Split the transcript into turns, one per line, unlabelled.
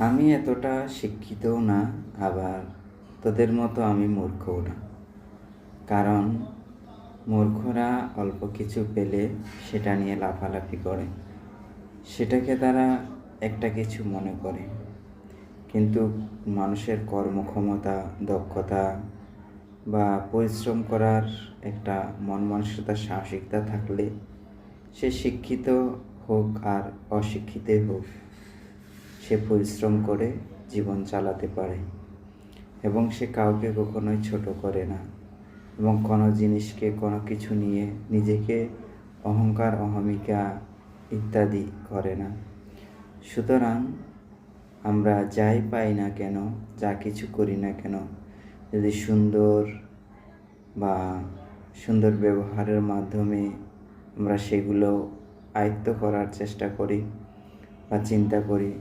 আমি এতটা শিক্ষিতও না, আবার তোদের মতো আমি মূর্খও না। কারণ মূর্খরা অল্প কিছু পেলে সেটা নিয়ে লাফালাফি করে, সেটাকে তারা একটা কিছু মনে করে। কিন্তু মানুষের কর্মক্ষমতা, দক্ষতা বা পরিশ্রম করার একটা মন মানসিকতা, সাহসিকতা থাকলে সে শিক্ষিত হোক আর অশিক্ষিতই হোক, সে পরিশ্রম করে জীবন চালাতে পারে এবং সে কাউকে কখনোই ছোট করে না এবং কোনো জিনিসকে, কোনো কিছু নিয়ে নিজেকে অহংকার, অহমিকা ইত্যাদি করে না। সুতরাং আমরা যাই পাই না কেন, যা কিছু করি না কেন, যদি সুন্দর ব্যবহারের মাধ্যমে আমরা সেগুলো আয়ত্ত করার চেষ্টা করি বা চিন্তা করি,